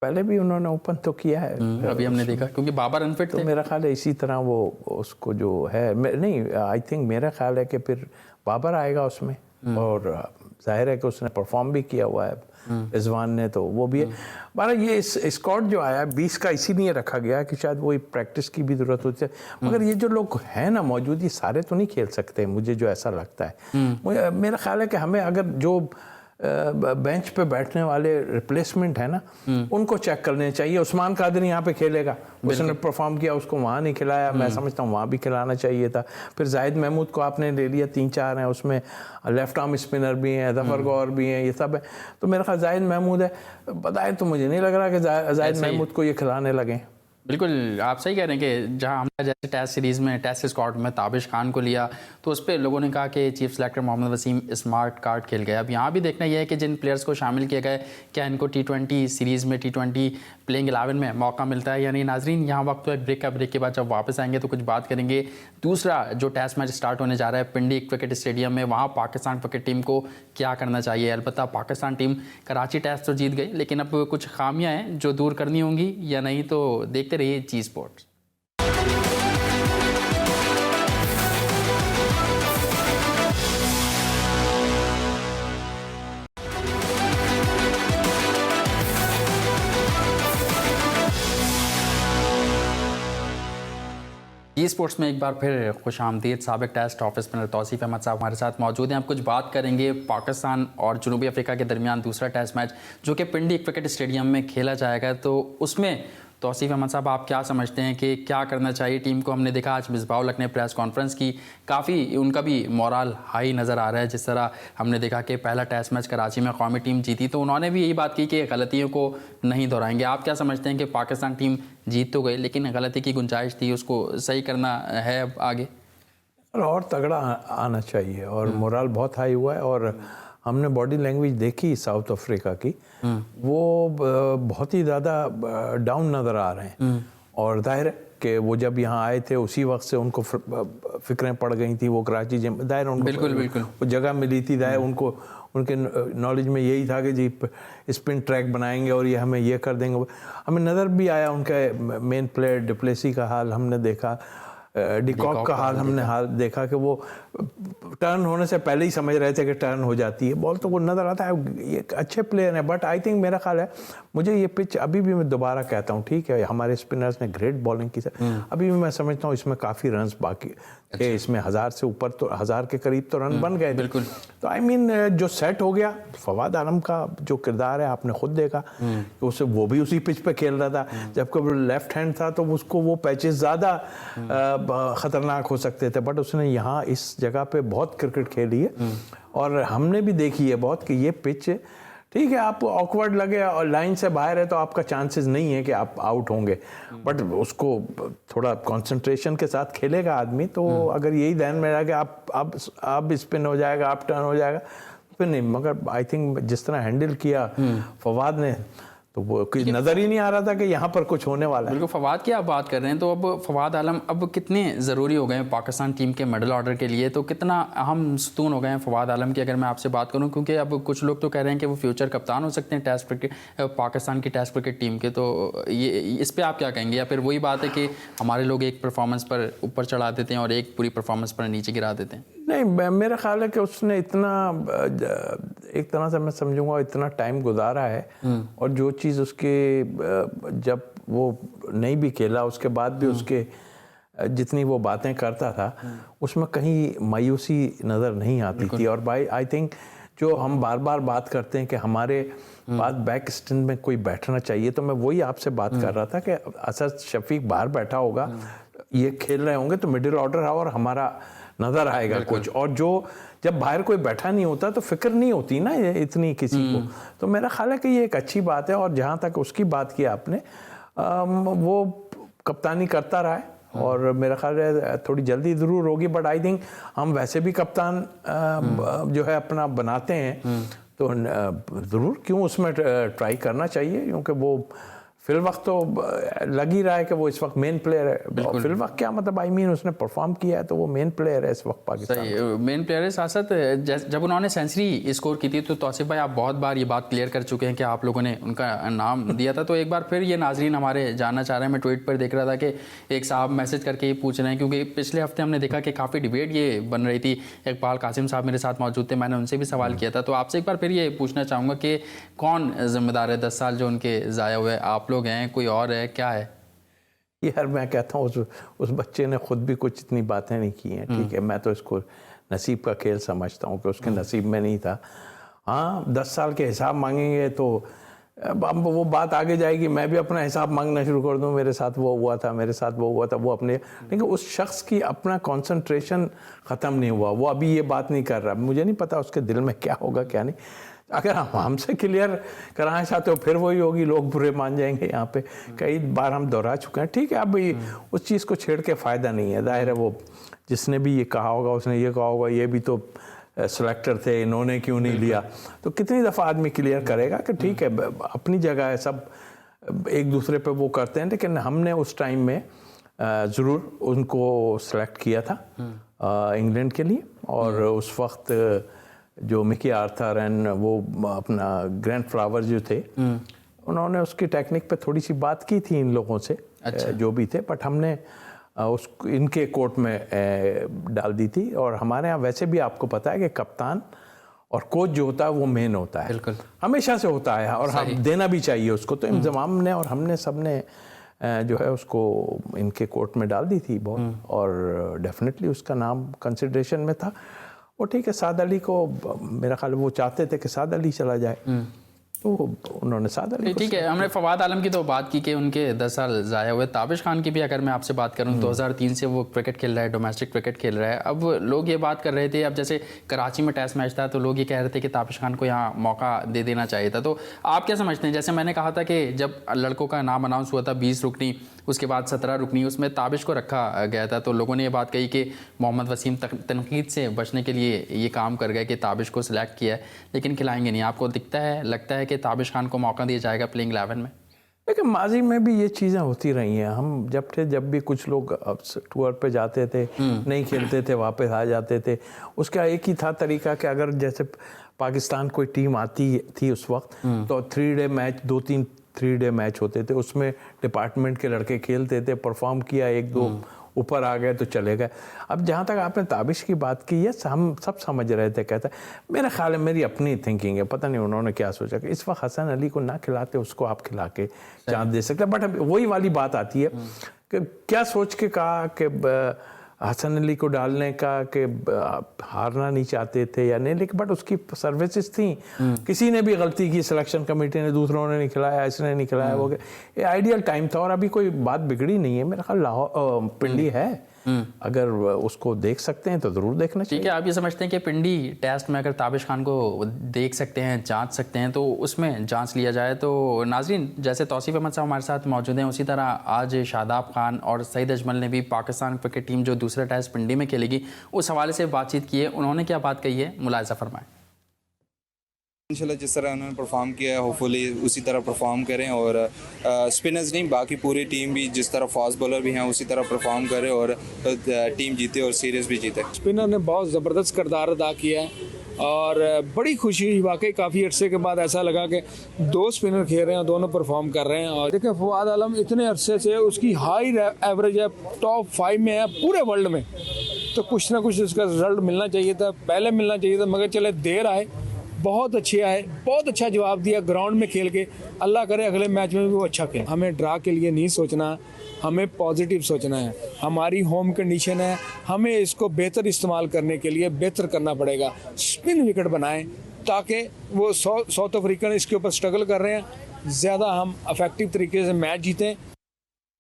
पहले भी उन्होंने ओपन तो किया है। अभी हमने देखा क्योंकि बाबर अनफिट तो थे। मेरा ख्याल है इसी तरह वो उसको जो है नहीं, आई थिंक मेरा ख्याल है कि फिर बाबर आएगा उसमें, और जाहिर है कि उसने परफॉर्म भी किया हुआ है रिजवान ने, तो वो भी है। बारह ये स्क्वाड जो आया 20 का इसीलिए रखा गया कि शायद वो प्रैक्टिस की भी जरूरत होती है, मगर ये जो लोग हैं ना मौजूद, ये सारे तो नहीं खेल सकते, मुझे जो ऐसा लगता है। मेरा ख्याल है कि हमें अगर जो बेंच पे बैठने वाले रिप्लेसमेंट है ना, उनको चेक करने चाहिए। उस्मान कादरी यहाँ पे खेलेगा, उसने परफॉर्म किया, उसको वहाँ नहीं खिलाया, मैं समझता हूँ वहाँ भी खिलाना चाहिए था। फिर जाहिद महमूद को आपने ले लिया, 3-4 हैं उसमें, लेफ्ट आर्म स्पिनर भी हैं, जफर गौर भी हैं, ये सब है। तो मेरा ख्याल जाहिद महमूद है, बताए तो मुझे नहीं लग रहा कि जाहिद महमूद को ये खिलाने लगे। बिल्कुल आप सही कह रहे हैं कि जहां हमने जैसे टेस्ट सीरीज़ में टेस्ट स्क्वाड में ताबिश खान को लिया तो उस पर लोगों ने कहा कि chief selector Mohammad Wasim smart card खेल गए। अब यहाँ भी देखना यह है कि जिन प्लेयर्स को शामिल किया गया क्या इनको T20 सीरीज़ में T20 प्लेइंग 11 में मौका मिलता है या नहीं। नाजरीन यहाँ वक्त तो एक ब्रेक के बाद जब वापस आएंगे तो कुछ बात करेंगे। दूसरा जो टेस्ट मैच स्टार्ट होने जा रहा है पिंडी क्रिकेट स्टेडियम में, वहाँ पाकिस्तान क्रिकेट टीम को क्या करना चाहिए। अलबत्ता पाकिस्तान टीम कराची टेस्ट तो जीत गई, लेकिन अब कुछ खामियाँ हैं जो दूर करनी होंगी या नहीं, तो देखते रहिए जी स्पोर्ट्स। जी स्पोर्ट्स में एक बार फिर खुश आमदीद। साबिक test off spinner Tauseef Ahmed साहब हमारे साथ मौजूद हैं। आप कुछ बात करेंगे पाकिस्तान और जनूबी अफ्रीका के दरमियान दूसरा टेस्ट मैच जो कि पिंडी क्रिकेट स्टेडियम में खेला जाएगा, तो उसमें तौसीफ अहमद साहब आप क्या समझते हैं कि क्या करना चाहिए टीम को। हमने देखा आज मिसबाहुल हक ने प्रेस कॉन्फ्रेंस की, काफ़ी उनका भी मोरल हाई नज़र आ रहा है। जिस तरह हमने देखा कि पहला टेस्ट मैच कराची में कौमी टीम जीती तो उन्होंने भी यही बात की कि गलतियों को नहीं दोहराएंगे। आप क्या समझते हैं कि पाकिस्तान टीम जीत तो गई लेकिन गलती की गुंजाइश थी, उसको सही करना है अब आगे? और तगड़ा आना चाहिए, और मोरल बहुत हाई हुआ है। और हमने बॉडी लैंग्वेज देखी साउथ अफ्रीका की, वो बहुत ही ज़्यादा डाउन नज़र आ रहे हैं। और जाहिर है कि वो जब यहाँ आए थे उसी वक्त से उनको फिक्रें पड़ गई थी, वो कराची जाहिर उनको बिल्कुल वो जगह मिली थी, जाहिर उनको उनके नॉलेज में यही था कि जी स्पिन ट्रैक बनाएंगे और ये हमें ये कर देंगे। हमें नज़र भी आया उनके मेन प्लेयर डिप्लेसी का हाल हमने देखा, डिकॉक का हाल हमने देखा कि वो टर्न होने से पहले ही समझ रहे थे कि टर्न हो जाती है बॉल, तो वो नज़र आता है। ये अच्छे प्लेयर हैं, बट आई थिंक मेरा ख्याल है, मुझे ये पिच अभी भी मैं दोबारा कहता हूँ, ठीक है हमारे स्पिनर्स ने ग्रेट बॉलिंग की, अभी भी मैं समझता हूँ इसमें काफ़ी रन्स बाकी थे, इसमें 1000 से ऊपर तो 1000 के करीब तो रन बन गए। बिल्कुल। तो आई मीन जो सेट हो गया, फवाद आलम का जो किरदार है आपने खुद देखा कि उसे वो भी उसी पिच पे खेल रहा था, जबकि वो लेफ्ट हैंड था तो उसको वो पैचेस ज़्यादा ख़तरनाक हो सकते थे, बट उसने यहाँ इस जगह पे बहुत क्रिकेट खेली है। और हमने भी देखी है बहुत कि ये पिच ठीक है, आपको ऑकवर्ड लगे और लाइन से बाहर है तो आपका चांसेस नहीं है कि आप आउट होंगे, बट उसको थोड़ा कंसंट्रेशन के साथ खेलेगा आदमी, तो अगर यही ध्यान में रहा कि आप स्पिन हो जाएगा, आप टर्न हो जाएगा, फिर नहीं। मगर आई थिंक जिस तरह हैंडल किया फवाद ने, तो वो कुछ नज़र ही नहीं आ रहा था कि यहाँ पर कुछ होने वाला है। बिल्कुल, फवाद की आप बात कर रहे हैं तो अब फवाद आलम अब कितने ज़रूरी हो गए हैं पाकिस्तान टीम के मेडल ऑर्डर के लिए, तो कितना अहम सतून हो गए हैं फवाद आलम की अगर मैं आपसे बात करूं, क्योंकि अब कुछ लोग तो कह रहे हैं कि वो फ्यूचर कप्तान हो सकते हैं टेस्ट क्रिकेट पाकिस्तान की टेस्ट क्रिकेट टीम के, तो ये इस पर आप क्या कहेंगे? या फिर वही बात है कि हमारे लोग एक परफॉर्मेंस पर ऊपर चढ़ा देते हैं और एक पूरी परफॉर्मेंस पर नीचे गिरा देते हैं? नहीं, मेरा ख्याल है कि उसने इतना, एक तरह से मैं समझूंगा इतना टाइम गुजारा है, और जो चीज़ उसके जब वो नहीं भी खेला उसके बाद भी उसके जितनी वो बातें करता था उसमें कहीं मायूसी नज़र नहीं आती थी। और भाई आई थिंक जो हम बार बार बात करते हैं कि हमारे पास बैक स्टैंड में कोई बैठना चाहिए, तो मैं वही आपसे बात कर रहा था कि असद शफीक बाहर बैठा होगा, ये खेल रहे होंगे तो मिडिल ऑर्डर और हमारा नज़र आएगा कुछ, और जो जब बाहर कोई बैठा नहीं होता तो फिक्र नहीं होती ना ये इतनी किसी को। तो मेरा ख्याल है कि ये एक अच्छी बात है। और जहाँ तक उसकी बात की आपने, वो कप्तानी करता रहा है और मेरा ख्याल है थोड़ी जल्दी ज़रूर होगी, बट आई थिंक हम वैसे भी कप्तान जो है अपना बनाते हैं, तो ज़रूर क्यों उसमें ट्राई करना चाहिए, क्योंकि वो फिल वक्त तो लग ही रहा है कि वो इस वक्त मेन प्लेयर है। और फिल वक्त क्या मतलब, आई मीन उसने परफॉर्म किया है तो वो मेन प्लेयर है इस वक्त पाकिस्तान। सही, मेन प्लेयर है। साथ साथ जब उन्होंने सेंचुरी स्कोर की थी तो तौसीफ भाई आप बहुत बार ये बात क्लियर कर चुके हैं कि आप लोगों ने उनका नाम दिया था, तो एक बार फिर ये नाजरीन हमारे जानना चाह रहे हैं। मैं ट्वीट पर देख रहा था कि एक साहब मैसेज करके ये पूछ रहे हैं, क्योंकि पिछले हफ्ते हमने देखा कि काफ़ी डिबेट ये बन रही थी। इकबाल कासिम साहब मेरे साथ मौजूद थे, मैंने उनसे भी सवाल किया था। तो आपसे एक बार फिर ये पूछना चाहूँगा कि कौन जिम्मेदार है 10 साल जो उनके ज़ाया हुए? आप लोग हैं, कोई और है, क्या है? यार मैं कहता हूँ उस बच्चे ने खुद भी कुछ इतनी बातें नहीं की हैं, ठीक है। मैं तो इसको नसीब का खेल समझता हूँ कि उसके नसीब में नहीं था। हाँ, 10 साल के हिसाब मांगेंगे तो अब वो बात आगे जाएगी। मैं भी अपना हिसाब मांगना शुरू कर दूँ, मेरे साथ वो हुआ था, मेरे साथ वो हुआ था, वो अपने, लेकिन उस शख्स की अपना कंसंट्रेशन ख़त्म नहीं हुआ। वो अभी ये बात नहीं कर रहा। मुझे नहीं पता उसके दिल में क्या होगा क्या नहीं। अगर हम हमसे क्लियर कराना चाहते हो फिर वही होगी, लोग बुरे मान जाएंगे। यहाँ पे कई बार हम दोहरा चुके हैं, ठीक है। अब उस चीज़ को छेड़ के फ़ायदा नहीं है। जाहिर है वो जिसने भी ये कहा होगा उसने ये कहा होगा ये भी तो सेलेक्टर थे, इन्होंने क्यों नहीं लिया। तो कितनी दफ़ा आदमी क्लियर करेगा कि ठीक है अपनी जगह है, सब एक दूसरे पे वो करते हैं। लेकिन हमने उस टाइम में ज़रूर उनको सेलेक्ट किया था इंग्लैंड के लिए। और उस वक्त जो मिकी आर्थर एंड वो अपना ग्रैंड फ्लावर जो थे, उन्होंने उसकी टेक्निक पे थोड़ी सी बात की थी इन लोगों से। अच्छा। जो भी थे, बट हमने उस इनके कोर्ट में डाल दी थी। और हमारे यहाँ वैसे भी आपको पता है कि कप्तान और कोच जो होता है वो मेन होता है, बिल्कुल हमेशा से होता है, और हम देना भी चाहिए उसको। तो इंतज़ाम ने और हमने सब ने जो है उसको इनके कोर्ट में डाल दी थी बहुत। और डेफिनेटली उसका नाम कंसिडरेशन में था। वो ठीक है, साद अली को मेरा ख्याल वो चाहते थे कि साद अली चला जाए, तो उन्होंने साद अली। ठीक है, हमने फवाद आलम की तो बात की कि उनके 10 साल ज़ाया हुए। ताबिश खान की भी अगर मैं आपसे बात करूं, 2003 से वो क्रिकेट खेल रहा है, डोमेस्टिक क्रिकेट खेल रहा है। अब लोग ये बात कर रहे थे, अब जैसे कराची में टेस्ट मैच था तो लोग ये कह रहे थे कि ताबिश खान को यहाँ मौका दे देना चाहिए था। तो आप क्या समझते हैं? जैसे मैंने कहा था कि जब लड़कों का नाम अनाउंस हुआ था 20 रुकनी, उसके बाद 17 रुकनी, उसमें ताबिश को रखा गया था। तो लोगों ने ये बात कही कि मोहम्मद वसीम तनकीद से बचने के लिए ये काम कर गए कि ताबिश को सिलेक्ट किया है, लेकिन खिलाएंगे नहीं। आपको दिखता है, लगता है कि ताबिश खान को मौका दिया जाएगा प्लेइंग 11 में? लेकिन माजी में भी ये चीज़ें होती रही हैं। हम जब भी कुछ लोग टूर पे जाते थे, नहीं खेलते थे, वापस आ जाते थे। उसका एक ही था तरीका कि अगर जैसे पाकिस्तान कोई टीम आती थी उस वक्त, तो 3 डे मैच, 2-3 3 डे मैच होते थे, उसमें डिपार्टमेंट के लड़के खेलते थे, परफॉर्म किया, 1-2 ऊपर आ गए तो चले गए। अब जहाँ तक आपने ताबिश की बात की है, हम सब समझ रहे थे, कहता मेरा ख्याल है, मेरी अपनी थिंकिंग है, पता नहीं उन्होंने क्या सोचा कि इस वक्त हसन अली को ना खिलाते, उसको आप खिला के चांस दे सकते। बट वही वाली बात आती है कि क्या सोच के कहा कि हसन अली को डालने का, कि हारना नहीं चाहते थे या नहीं, लेकिन बट उसकी सर्विसेज थी। किसी ने भी गलती की, सिलेक्शन कमेटी ने, दूसरों ने नहीं खिलाया, इसने नहीं खिलाया, वो ये आइडियल टाइम था। और अभी कोई बात बिगड़ी नहीं है, मेरा ख्याल लाहौर पिंडी है, अगर उसको देख सकते हैं तो ज़रूर देखना चाहिए। ठीक है, आप ये समझते हैं कि पिंडी टेस्ट में अगर ताबिश खान को देख सकते हैं, जांच सकते हैं, तो उसमें जांच लिया जाए। तो नाजरीन, जैसे तौसीफ अहमद साहब हमारे साथ मौजूद हैं, उसी तरह आज शादाब खान और सईद अजमल ने भी पाकिस्तान क्रिकेट टीम जो दूसरा टेस्ट पिंडी में खेलेगी उस हवाले से बातचीत की है। उन्होंने क्या बात कही है, मुलाहिज़ा फरमाएं। इंशाल्लाह जिस तरह उन्होंने परफॉर्म किया है, होपफुली उसी तरह परफॉर्म करें। और स्पिनर्स नहीं, बाकी पूरी टीम भी जिस तरह फास्ट बॉलर भी हैं उसी तरह परफॉर्म करे और टीम जीते और सीरीज़ भी जीते। स्पिनर ने बहुत ज़बरदस्त किरदार अदा किया है और बड़ी खुशी हुई वाकई। काफ़ी अरसे के बाद ऐसा लगा कि 2 स्पिनर खेल रहे हैं, दोनों परफॉर्म कर रहे हैं। और देखिए फवाद आलम इतने अरसे से उसकी हाई एवरेज है, टॉप 5 में है पूरे वर्ल्ड में, तो कुछ ना कुछ उसका रिजल्ट मिलना चाहिए था, पहले मिलना चाहिए था, मगर चले देर आए, बहुत अच्छे आए, बहुत अच्छा जवाब दिया ग्राउंड में खेल के। अल्लाह करे अगले मैच में भी वो अच्छा खेले। हमें ड्रा के लिए नहीं सोचना, हमें पॉजिटिव सोचना है। हमारी होम कंडीशन है, हमें इसको बेहतर इस्तेमाल करने के लिए बेहतर करना पड़ेगा। स्पिन विकेट बनाएं ताकि वो साउथ अफ्रीकन इसके ऊपर स्ट्रगल कर रहे हैं, ज़्यादा हम इफेक्टिव तरीके से मैच जीतें।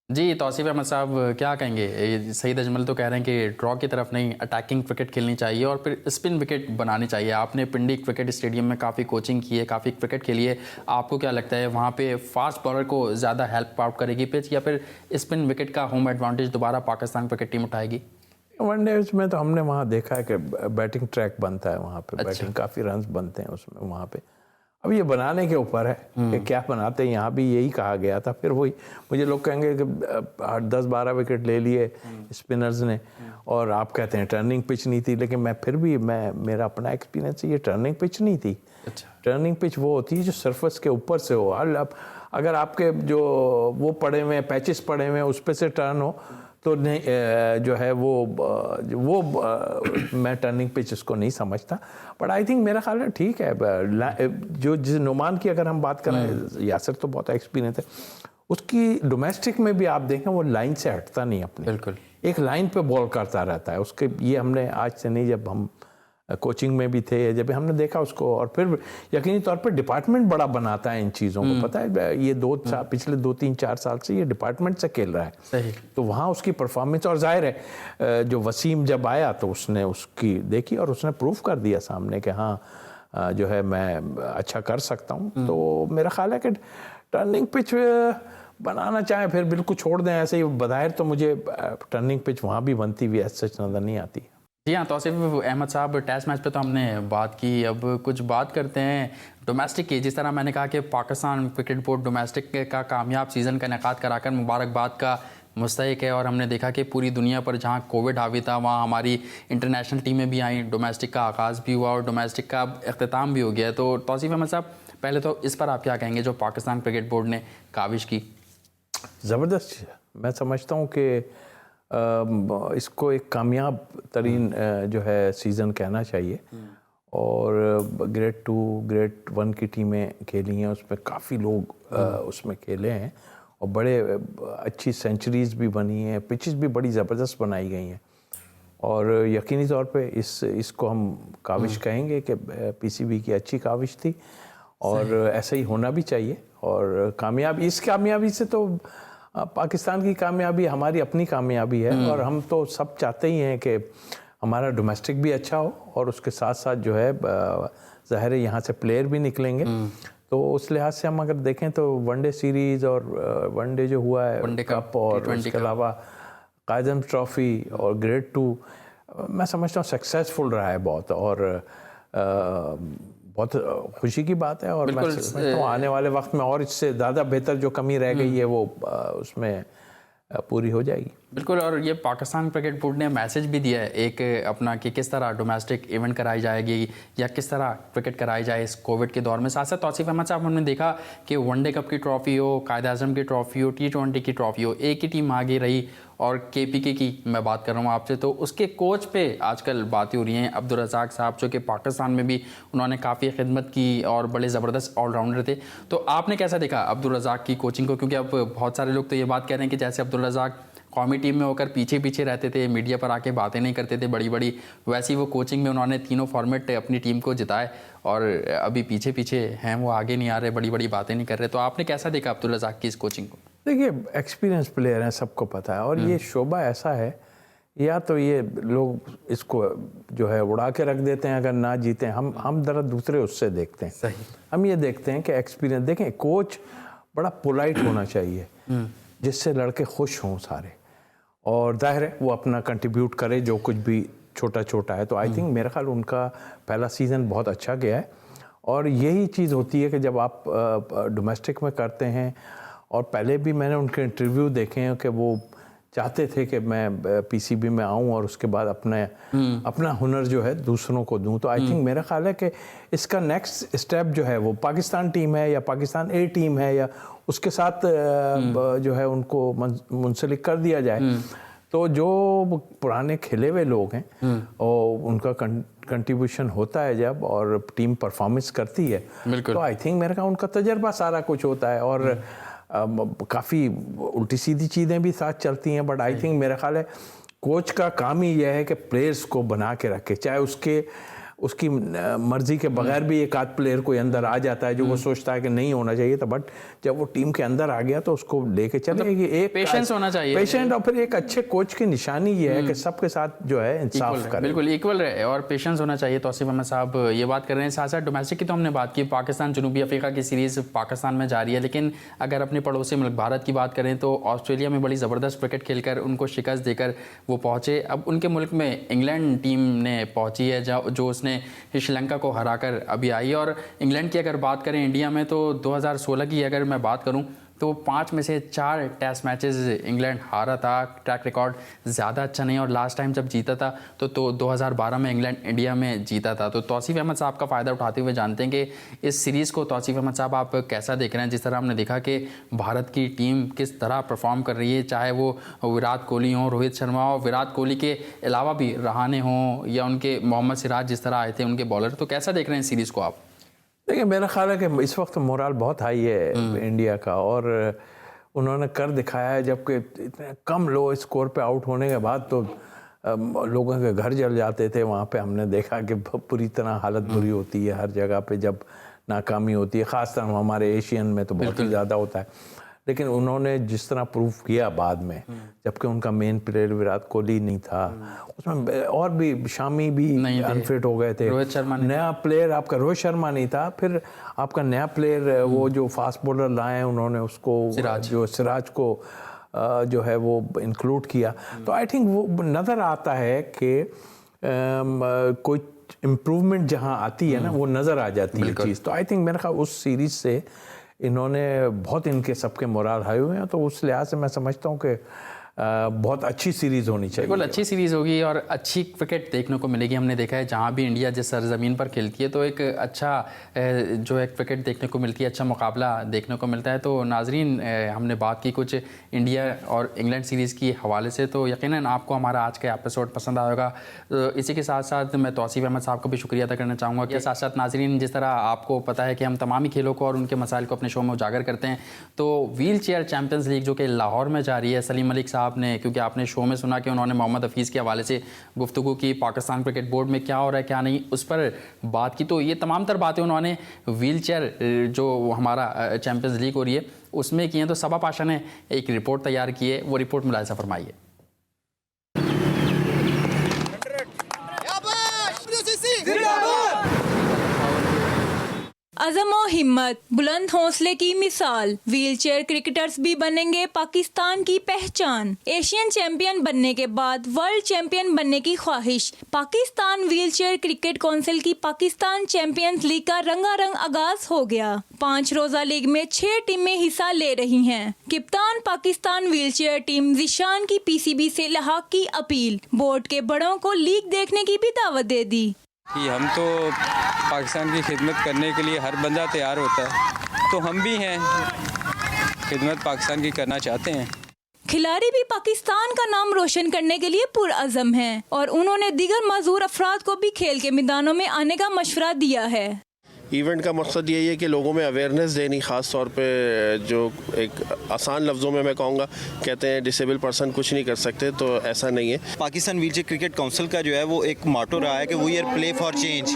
जी, तौसीफ अहमद साहब क्या कहेंगे? सईद अजमल तो कह रहे हैं कि ड्रॉ की तरफ नहीं, अटैकिंग क्रिकेट खेलनी चाहिए और फिर स्पिन विकेट बनानी चाहिए। आपने पिंडी क्रिकेट स्टेडियम में काफ़ी कोचिंग की है, काफ़ी क्रिकेट खेली है, आपको क्या लगता है वहाँ पे फास्ट बॉलर को ज़्यादा हेल्प आउट करेगी पिच, या फिर स्पिन विकेट का होम एडवांटेज दोबारा पाकिस्तान क्रिकेट टीम उठाएगी? वनडे में तो हमने वहाँ देखा है कि बैटिंग ट्रैक बनता है वहाँ पे। अच्छा। बैटिंग काफ़ी रन्स बनते हैं उसमें वहाँ पे। अब ये बनाने के ऊपर है कि क्या बनाते हैं। यहाँ भी यही कहा गया था, फिर वही मुझे लोग कहेंगे कि 10-12 विकेट ले लिए स्पिनर्स ने और आप कहते हैं टर्निंग पिच नहीं थी, लेकिन मैं फिर भी मेरा अपना एक्सपीरियंस है, ये टर्निंग पिच नहीं थी। अच्छा। टर्निंग पिच वो होती है जो सरफेस के ऊपर से हो। अगर आपके जो वो पड़े हुए हैं, पैचेस पड़े हुए हैं, उस पर से टर्न हो तो नहीं, जो है वो मैं टर्निंग पिच इसको नहीं समझता। बट आई थिंक मेरा ख्याल है ठीक है। जो जिस नुमान की अगर हम बात करें, यासिर तो बहुत एक्सपीरियंस है उसकी, डोमेस्टिक में भी आप देखें वो लाइन से हटता नहीं अपने, बिल्कुल एक लाइन पे बॉल करता रहता है उसके। ये हमने आज से नहीं, जब हम कोचिंग में भी थे, जब हमने देखा उसको, और फिर यकीनी तौर पे डिपार्टमेंट बड़ा बनाता है इन चीज़ों को। पता है ये पिछले 2-3-4 साल से ये डिपार्टमेंट से खेल रहा है। सही। तो वहाँ उसकी परफॉर्मेंस, और जाहिर है जो वसीम जब आया तो उसने उसकी देखी और उसने प्रूव कर दिया सामने कि हाँ जो है मैं अच्छा कर सकता हूँ। तो मेरा ख्याल है कि टर्निंग पिच बनाना चाहे फिर बिल्कुल छोड़ दें ऐसे ही। बज़ाहिर तो मुझे टर्निंग पिच वहाँ भी बनती हुई ऐसा नज़र नहीं आती। जी हाँ, तौसीफ अहमद साहब, टेस्ट मैच पे तो हमने बात की, अब कुछ बात करते हैं डोमेस्टिक की। जिस तरह मैंने कहा कि पाकिस्तान क्रिकेट बोर्ड डोमेस्टिक का कामयाब सीज़न का इनेकाद कराकर मुबारकबाद का मुस्तहिक है, और हमने देखा कि पूरी दुनिया पर जहाँ कोविड हावी था वहाँ हमारी इंटरनेशनल टीमें भी आईं, डोमेस्टिक का आगाज़ भी हुआ और डोमेस्टिक का अख्तिताम भी हो गया। तो तौसीफ अहमद साहब, पहले तो इस पर आप क्या कहेंगे जो पाकिस्तान क्रिकेट बोर्ड ने काविश की? ज़बरदस्त। मैं समझता हूँ कि इसको एक कामयाब तरीन जो है सीज़न कहना चाहिए। और ग्रेड 2 ग्रेड 1 की टीमें खेली हैं, उसमें काफ़ी लोग उसमें खेले हैं और बड़े अच्छी सेंचुरीज भी बनी हैं, पिचेस भी बड़ी ज़बरदस्त बनाई गई हैं। और यकीनी तौर पे इसको हम काविश कहेंगे कि पीसीबी की अच्छी काविश थी और ऐसा ही होना भी चाहिए। और इस कामयाबी से तो पाकिस्तान की कामयाबी हमारी अपनी कामयाबी है, और हम तो सब चाहते ही हैं कि हमारा डोमेस्टिक भी अच्छा हो और उसके साथ साथ जो है ज़ाहिर है यहाँ से प्लेयर भी निकलेंगे। तो उस लिहाज से हम अगर देखें तो वनडे सीरीज़ और वनडे जो हुआ है, वनडे कप, और उसके अलावा कायदम ट्रॉफ़ी और ग्रेड 2, मैं समझता हूँ सक्सेसफुल रहा है बहुत, और बहुत खुशी की बात है। और मैं समझता हूँ आने वाले वक्त में और इससे ज़्यादा बेहतर जो कमी रह गई है वो उसमें पूरी हो जाएगी। बिल्कुल। और ये पाकिस्तान क्रिकेट बोर्ड ने मैसेज भी दिया है एक अपना कि किस तरह डोमेस्टिक इवेंट कराई जाएगी या किस तरह क्रिकेट कराई जाए इस कोविड के दौर में। साथ साथ तौसीफ अहमद साहब, हमने देखा कि वनडे कप की ट्रॉफ़ी हो, कायद आज़म की ट्रॉफ़ी हो, T20 की ट्रॉफ़ी हो, एक ही टीम आगे रही। और KPK की मैं बात कर रहा हूँ आपसे, तो उसके कोच पे आजकल बातें हो रही हैं, अब्दुल रज़ाक साहब, जो कि पाकिस्तान में भी उन्होंने काफ़ी खिदमत की और बड़े ज़बरदस्त ऑलराउंडर थे। तो आपने कैसा देखा अब्दुल रज़ाक की कोचिंग को? क्योंकि अब बहुत सारे लोग तो ये बात कह रहे हैं कि जैसे अब्दुल रज़ाक कौमी टीम में होकर पीछे पीछे रहते थे, मीडिया पर आके बातें नहीं करते थे बड़ी बड़ी, वैसी वो कोचिंग में उन्होंने तीनों फॉर्मेट अपनी टीम को जिताए और अभी पीछे पीछे हैं, वो आगे नहीं आ रहे, बड़ी बड़ी बातें नहीं कर रहे। तो आपने कैसा देखा अब्दुल रज़ाक की इस कोचिंग को? देखिए, एक्सपीरियंस प्लेयर हैं, सबको पता है, और ये शोबा ऐसा है, या तो ये लोग इसको जो है उड़ा के रख देते हैं अगर ना जीते। हम ज़रा दूसरे उससे देखते हैं। सही। हम ये देखते हैं कि एक्सपीरियंस, देखें कोच बड़ा पोलाइट होना चाहिए जिससे लड़के खुश हों सारे, और जाहिर है वो अपना कंट्रीब्यूट करे जो कुछ भी छोटा छोटा है। तो आई थिंक मेरा ख्याल उनका पहला सीज़न बहुत अच्छा गया है, और यही चीज़ होती है कि जब आप डोमेस्टिक में करते हैं, और पहले भी मैंने उनके इंटरव्यू देखे हैं कि वो चाहते थे कि मैं पीसीबी में आऊं और उसके बाद अपना हुनर जो है दूसरों को दूं। तो आई थिंक मेरा ख्याल है कि इसका नेक्स्ट स्टेप जो है वो पाकिस्तान टीम है या पाकिस्तान ए टीम है या उसके साथ जो है उनको मुंसलिक कर दिया जाए। तो जो पुराने खेले हुए लोग हैं और उनका कंट्रीब्यूशन होता है जब, और टीम परफॉर्मेंस करती है, तो आई थिंक मेरे ख्याल उनका तजर्बा सारा कुछ होता है, और काफ़ी उल्टी सीधी चीज़ें भी साथ चलती हैं। बट आई थिंक मेरा ख्याल है कोच का काम ही यह है कि प्लेयर्स को बना के रखे, चाहे उसकी मर्जी के बगैर भी एक आध प्लेयर कोई अंदर आ जाता है जो वो सोचता है कि नहीं होना चाहिए था, बट जब वो टीम के अंदर आ गया तो उसको लेके चलेगी। एक पेशेंस होना चाहिए, पेशेंट, और फिर एक अच्छे कोच की निशानी ये है कि सबके साथ जो है इंसाफ करे, बिल्कुल इक्वल रहे, और पेशेंस होना चाहिए। तौसीफ अहमद साहब ये बात कर रहे हैं। साथ साथ डोमेस्टिक की तो हमने बात की, पाकिस्तान जनूबी अफ्रीका की सीरीज़ पाकिस्तान में जारी है, लेकिन अगर अपने पड़ोसी मुल्क भारत की बात करें तो ऑस्ट्रेलिया में बड़ी ज़बरदस्त क्रिकेट खेलकर उनको शिकस्त देकर वो पहुँचे। अब उनके मुल्क में इंग्लैंड टीम ने पहुँची है जो उस उसने श्रीलंका को हराकर अभी आई। और इंग्लैंड की अगर बात करें इंडिया में, तो 2016 की अगर मैं बात करूं तो 5 में से 4 टेस्ट मैचेस इंग्लैंड हारा था। ट्रैक रिकॉर्ड ज़्यादा अच्छा नहीं, और लास्ट टाइम जब जीता था तो 2012 में इंग्लैंड इंडिया में जीता था। तो तौसीफ अहमद साहब का फ़ायदा उठाते हुए जानते हैं कि इस सीरीज़ को तौसीफ अहमद साहब आप कैसा देख रहे हैं, जिस तरह हमने देखा कि भारत की टीम किस तरह परफॉर्म कर रही है, चाहे वो विराट कोहली हों, रोहित शर्मा हो, विराट कोहली के अलावा भी रहाणे हों या उनके मोहम्मद सिराज जिस तरह आए थे उनके बॉलर। तो कैसा देख रहे हैं सीरीज़ को आप? देखिए, मेरा ख्याल है कि इस वक्त मोरल बहुत हाई है इंडिया का, और उन्होंने कर दिखाया है। जबकि इतने कम लो स्कोर पे आउट होने के बाद तो लोगों के घर जल जाते थे। वहाँ पे हमने देखा कि पूरी तरह हालत बुरी होती है हर जगह पे जब नाकामी होती है, ख़ासतौर हमारे एशियन में तो बहुत ही ज़्यादा होता है। लेकिन उन्होंने जिस तरह प्रूफ किया बाद में, जबकि उनका मेन प्लेयर विराट कोहली नहीं था, उसमें और भी शामी भी अनफिट हो गए थे। रोहित शर्मा नया प्लेयर आपका रोहित शर्मा नहीं था, फिर आपका नया प्लेयर वो जो फास्ट बॉलर लाए उन्होंने उसको जो सिराज को जो है वो इंक्लूड किया। तो आई थिंक वो नज़र आता है कि कोई इम्प्रूवमेंट जहाँ आती है ना, वो नज़र आ जाती है चीज़। तो आई थिंक मेरे ख्याल उस सीरीज़ से इन्होंने बहुत इनके सबके मोराल हाई हुए हैं। तो उस लिहाज से मैं समझता हूँ कि बहुत अच्छी सीरीज़ होनी चाहिए। बिल्कुल अच्छी सीरीज़ होगी और अच्छी क्रिकेट देखने को मिलेगी। हमने देखा है जहाँ भी इंडिया जिस सरजमीन पर खेलती है तो एक अच्छा जो है क्रिकेट देखने को मिलती है, अच्छा मुकाबला देखने को मिलता है। तो नाजरीन, हमने बात की कुछ इंडिया और इंग्लैंड सीरीज़ की हवाले से, तो यकीनन आपको हमारा आज का एपिसोड पसंद आएगा। तो इसी के साथ साथ मैं तौसीफ अहमद साहब को भी शुक्रिया अदा करना चाहूँगा कि साथ साथ नाजरीन, जिस तरह आपको पता है कि हम तमामी खेलों को और उनके मसाइल को अपने शो में उजागर करते हैं, तो व्हील चेयर चैम्पियंस लीग जो कि लाहौर में जारी है, सलीम मलिक साहब ने, क्योंकि आपने शो में सुना कि उन्होंने मोहम्मद हफीज़ के हवाले से गुफ्तगू की, पाकिस्तान क्रिकेट बोर्ड में क्या हो रहा है क्या नहीं उस पर बात की। तो ये तमाम तर बातें उन्होंने व्हील चेयर जो हमारा चैम्पियंस लीग हो रही है उसमें की हैं। तो सबा पाशा ने एक रिपोर्ट तैयार की है, वो रिपोर्ट मुलाहिजा फरमाइए। अज़म और हिम्मत, बुलंद हौसले की मिसाल, व्हीलचेयर क्रिकेटर्स भी बनेंगे पाकिस्तान की पहचान। एशियन चैंपियन बनने के बाद वर्ल्ड चैंपियन बनने की ख्वाहिश। पाकिस्तान व्हीलचेयर क्रिकेट काउंसिल की पाकिस्तान चैंपियंस लीग का रंगारंग आगाज हो गया। 5 रोजा लीग में 6 टीमें हिस्सा ले रही हैं। कप्तान पाकिस्तान व्हीलचेयर टीम ज़िशान की पीसीबी से लहाक की अपील, बोर्ड के बड़ों को लीग देखने की भी दावत दे दी। कि हम तो पाकिस्तान की खिदमत करने के लिए हर बंदा तैयार होता है, तो हम भी हैं, खिदमत पाकिस्तान की करना चाहते हैं। खिलाड़ी भी पाकिस्तान का नाम रोशन करने के लिए पुरअज़म हैं और उन्होंने दीगर माजूर अफराद को भी खेल के मैदानों में आने का मशवरा दिया है। इवेंट का मकसद यही है कि लोगों में अवेयरनेस देनी, ख़ास तौर पे जो एक आसान लफ्ज़ों में मैं कहूँगा, कहते हैं डिसेबल पर्सन कुछ नहीं कर सकते, तो ऐसा नहीं है। पाकिस्तान व्हीलचेयर क्रिकेट काउंसिल का जो है वो एक मोटो रहा है कि we are play for change,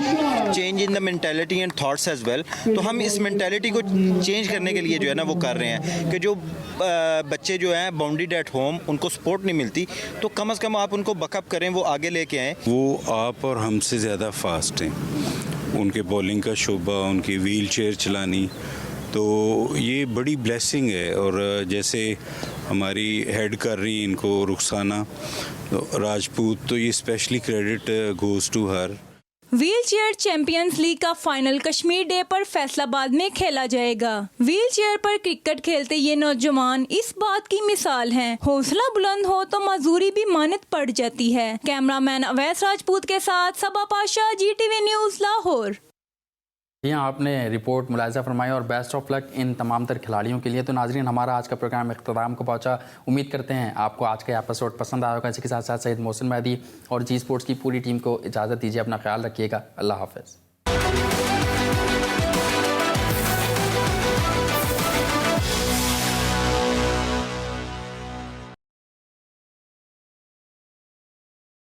change in the mentality and thoughts as well. तो हम इस मेंटालिटी को चेंज करने के लिए जो है ना वो कर रहे हैं कि जो बच्चे जो हैं बाउंडेड एट होम, उनको सपोर्ट नहीं मिलती, तो कम से कम आप उनको बकअप करें, वो आगे लेके आएँ। वो आप और हमसे ज़्यादा फास्ट हैं, उनके बॉलिंग का शोबा, उनकी व्हील चेयर चलानी, तो ये बड़ी ब्लेसिंग है। और जैसे हमारी हेड कर रही इनको रुखसाना तो राजपूत, तो ये specially credit goes to her. Wheelchair champions league का फाइनल कश्मीर डे पर फैसलाबाद में खेला जाएगा। व्हीलचेयर पर क्रिकेट खेलते ये नौजवान इस बात की मिसाल हैं। हौसला बुलंद हो तो मजदूरी भी मानत पड़ जाती है। कैमरामैन अवैस राजपूत के साथ सबा पाशा, GTV न्यूज़, लाहौर। यहाँ आपने रिपोर्ट मुलाहिजा फरमाई और बेस्ट ऑफ लक इन तमाम तर खिलाड़ियों के लिए। तो नाजरीन, हमारा आज का प्रोग्राम इख्तिताम को पहुँचा। उम्मीद करते हैं आपको आज का एपिसोड पसंद आया होगा। इसी के साथ साथ सईद मोहसिन मेहदी और जी स्पोर्ट्स की पूरी टीम को इजाज़त दीजिए। अपना ख्याल रखिएगा। अल्लाह हाफ़िज़।